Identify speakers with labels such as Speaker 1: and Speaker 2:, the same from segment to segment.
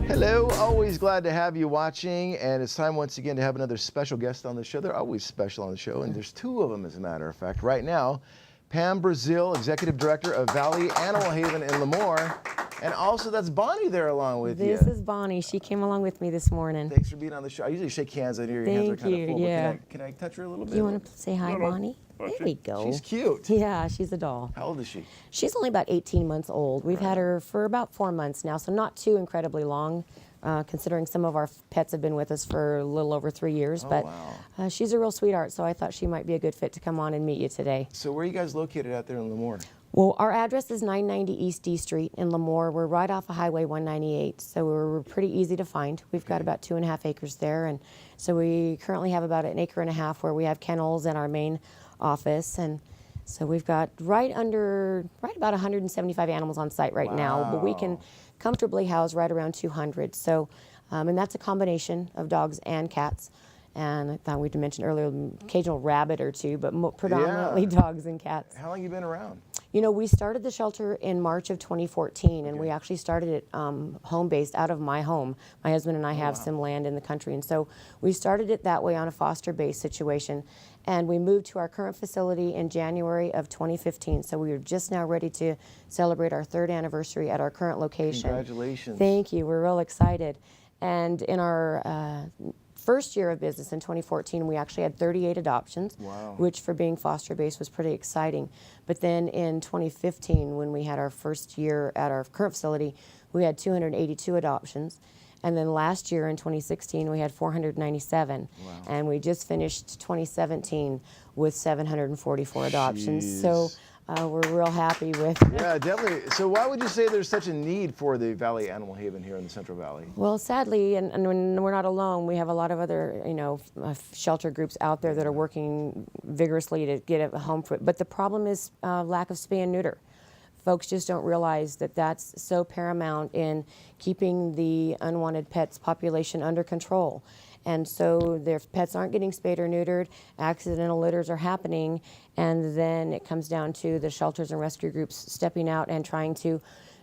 Speaker 1: Hello, always glad to have you watching, and it's time once again to have another special guest on the show. They're always special on the show, and there's two of them as a matter of fact. Right now, Pam Brazil, Executive Director of ValleyAnimalHaven in Lemoore, and also that's Bonnie there along with you.
Speaker 2: This is Bonnie. She came along with me this morning.
Speaker 1: Thanks for being on the show. I usually shake hands. I know your hands are kind of full,
Speaker 2: yeah.
Speaker 1: but can I touch her a little bit?
Speaker 2: You want to say hi, Bonnie? There we go.
Speaker 1: She's cute.
Speaker 2: Yeah, she's a doll.
Speaker 1: How old is she?
Speaker 2: She's only about 18 months old. We've had her for about 4 months now, so not too incredibly long, considering some of our pets have been with us for a little over 3 years. But
Speaker 1: wow.
Speaker 2: She's a real sweetheart, so I thought she might be a good fit to come on and meet you today.
Speaker 1: So where are you guys located out there in Lemoore?
Speaker 2: Well, our address is 990 East D Street in Lemoore. We're right off of Highway 198, so we're pretty easy to find. We've got about 2.5 acres there, and so we currently have about 1.5 acres where we have kennels in our main office, and so we've got right about 175 animals on site right now, but we can comfortably house right around 200. So, and that's a combination of dogs and cats. And I thought we'd mentioned earlier, occasional rabbit or two, but predominantly dogs and cats.
Speaker 1: How long have you been around?
Speaker 2: You know, we started the shelter in March of 2014, and we actually started it home-based out of my home. My husband and I have some land in the country, and so we started it that way on a foster-based situation. And we moved to our current facility in January of 2015, so we are just now ready to celebrate our 3rd anniversary at our current location.
Speaker 1: Congratulations.
Speaker 2: Thank you. We're real excited. And in our first year of business in 2014, we actually had 38 adoptions, which for being foster-based was pretty exciting. But then in 2015, when we had our first year at our current facility, we had 282 adoptions. And then last year in 2016, we had 497. And we just finished 2017 with 744 adoptions.
Speaker 1: Jeez.
Speaker 2: So we're real happy with.
Speaker 1: Yeah, definitely. So why would you say there's such a need for the ValleyAnimalHaven here in the Central Valley?
Speaker 2: Well, sadly, and we're not alone. We have a lot of other, shelter groups out there that are working vigorously to get a home for it. But the problem is lack of spay and neuter. Folks just don't realize that that's so paramount in keeping the unwanted pets population under control. And so their pets aren't getting spayed or neutered, accidental litters are happening, and then it comes down to the shelters and rescue groups stepping out and trying to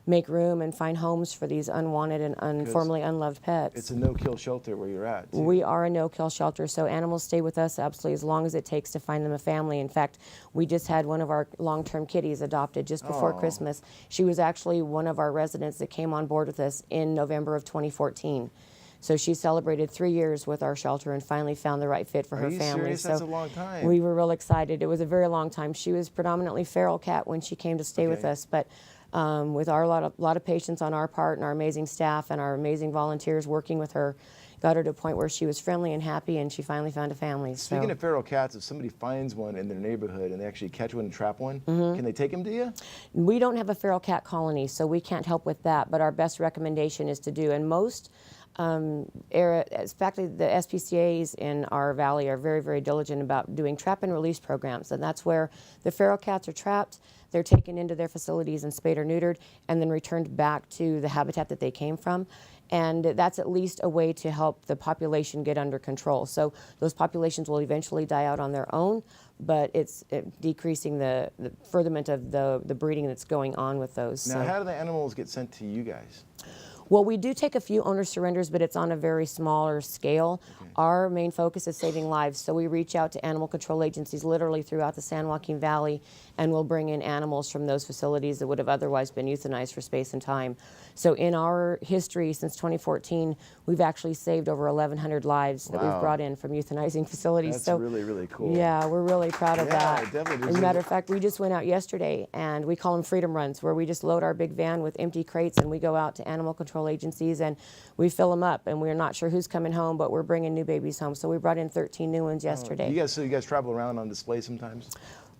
Speaker 2: make room and find homes for these unwanted and formerly unloved pets.
Speaker 1: It's a no-kill shelter where you're at, too.
Speaker 2: We are a no-kill shelter, so animals stay with us absolutely as long as it takes to find them a family. In fact, we just had one of our long-term kitties adopted just before Christmas. She was actually one of our residents that came on board with us in November of 2014. So she celebrated 3 years with our shelter and finally found the right fit for her family.
Speaker 1: Are you serious?
Speaker 2: So
Speaker 1: that's a long time.
Speaker 2: we were real excited. It was a very long time. She was predominantly feral cat when she came to stay with us, but with our lot of patience on our part and our amazing staff and our amazing volunteers working with her, got her to a point where she was friendly and happy, and she finally found a family.
Speaker 1: Speaking of feral cats, if somebody finds one in their neighborhood and they actually catch one and trap one, can they take them to you?
Speaker 2: We don't have a feral cat colony, so we can't help with that, but our best recommendation is to do, and most in fact, the SPCAs in our valley are very, very diligent about doing trap and release programs, and that's where the feral cats are trapped, they're taken into their facilities and spayed or neutered, and then returned back to the habitat that they came from. And that's at least a way to help the population get under control. So those populations will eventually die out on their own, but it's decreasing the furtherment of the breeding that's going on with those.
Speaker 1: Now, how do the animals get sent to you guys?
Speaker 2: Well, we do take a few owner surrenders, but it's on a very smaller scale. Our main focus is saving lives, so we reach out to animal control agencies literally throughout the San Joaquin Valley, and we'll bring in animals from those facilities that would have otherwise been euthanized for space and time. So in our history since 2014, we've actually saved over 1,100 lives that we've brought in from euthanizing facilities.
Speaker 1: That's
Speaker 2: so
Speaker 1: really, really cool.
Speaker 2: Yeah, we're really proud of that.
Speaker 1: Definitely.
Speaker 2: As a matter of fact, we just went out yesterday, and we call them freedom runs, where we just load our big van with empty crates, and we go out to animal control agencies, and we fill them up, and we're not sure who's coming home, but we're bringing new babies home. So we brought in 13 new ones yesterday.
Speaker 1: So you guys travel around on display sometimes?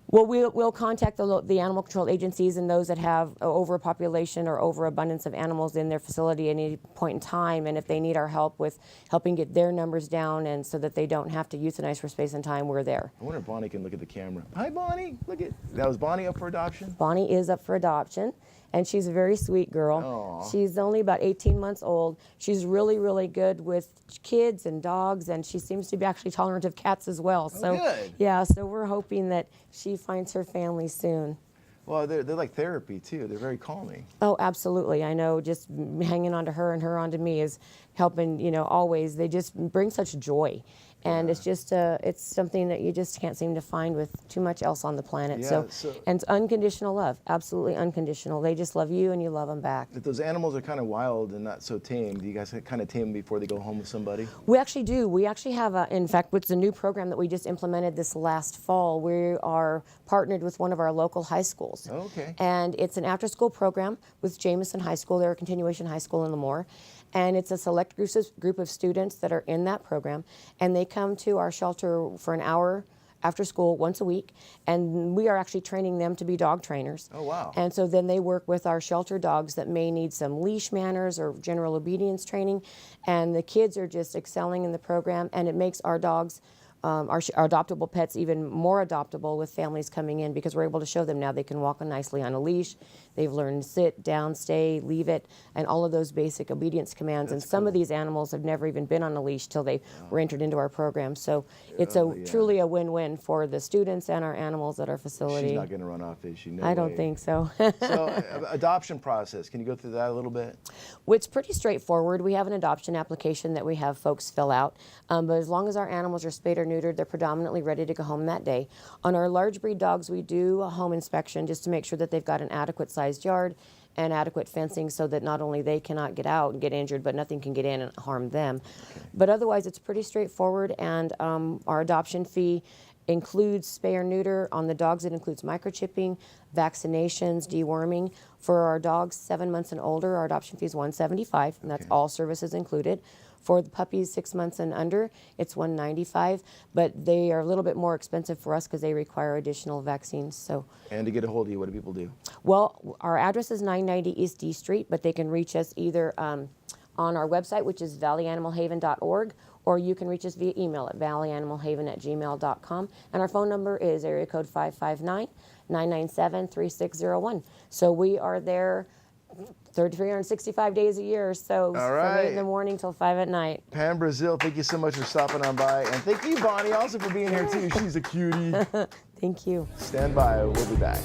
Speaker 2: Well, we'll contact the animal control agencies and those that have overpopulation or overabundance of animals in their facility at any point in time, and if they need our help with helping get their numbers down and so that they don't have to euthanize for space and time, we're there.
Speaker 1: I wonder if Bonnie can look at the camera. Hi, Bonnie. That was Bonnie up for adoption?
Speaker 2: Bonnie is up for adoption, and she's a very sweet girl.
Speaker 1: Aww.
Speaker 2: She's only about 18 months old. She's really, really good with kids and dogs, and she seems to be actually tolerant of cats as well. So,
Speaker 1: good.
Speaker 2: yeah, so we're hoping that she finds her family soon.
Speaker 1: Well, they're like therapy too. They're very calming.
Speaker 2: Oh, absolutely. I know just hanging on to her and her onto me is helping, you know, always. They just bring such joy. And it's just, it's something that you just can't seem to find with too much else on the planet.
Speaker 1: Yeah,
Speaker 2: And it's unconditional love, absolutely unconditional. They just love you and you love them back.
Speaker 1: If those animals are kind of wild and not so tame, do you guys kind of tame them before they go home with somebody?
Speaker 2: We actually do. We actually have, in fact, it's a new program that we just implemented this last fall. We are partnered with one of our local high schools.
Speaker 1: Okay.
Speaker 2: And it's an after-school program with Jameson High School. They're a continuation high school in Lemoore. And it's a select group of students that are in that program. And they come to our shelter for an hour after school once a week. And we are actually training them to be dog trainers.
Speaker 1: Oh, wow.
Speaker 2: And so then they work with our shelter dogs that may need some leash manners or general obedience training. And the kids are just excelling in the program. And it makes our dogs, our adoptable pets, even more adoptable with families coming in, because we're able to show them now they can walk nicely on a leash. They've learned sit, down, stay, leave it, and all of those basic obedience commands.
Speaker 1: That's
Speaker 2: and some
Speaker 1: cool.
Speaker 2: of these animals have never even been on a leash till they were entered into our program. So it's truly a win-win for the students and our animals at our facility.
Speaker 1: She's not going to run off, is she? No
Speaker 2: I don't
Speaker 1: way.
Speaker 2: think so.
Speaker 1: So, adoption process. Can you go through that a little bit?
Speaker 2: Well, it's pretty straightforward. We have an adoption application that we have folks fill out. But as long as our animals are spayed or neutered, they're predominantly ready to go home that day. On our large breed dogs, we do a home inspection just to make sure that they've got an adequate sized yard and adequate fencing so that not only they cannot get out and get injured, but nothing can get in and harm them. Okay. But otherwise, it's pretty straightforward, and our adoption fee includes spay or neuter. On the dogs, it includes microchipping, vaccinations, deworming. For our dogs 7 months and older, our adoption fee is $175, and that's all services included. For the puppies 6 months and under, it's $195, but they are a little bit more expensive for us because they require additional vaccines. So,
Speaker 1: and to get a hold of you, what do people do?
Speaker 2: Well, our address is 990 East D Street, but they can reach us either on our website, which is ValleyAnimalHaven.org, or you can reach us via email at ValleyAnimalHaven@gmail.com. And our phone number is area code 559-997-3601. So we are there 365 days a year, so from 8 in the morning till 5 at night.
Speaker 1: Pam Brazil, thank you so much for stopping on by. And thank you, Bonnie, also for being here too. She's a cutie.
Speaker 2: Thank you.
Speaker 1: Stand by, we'll be back.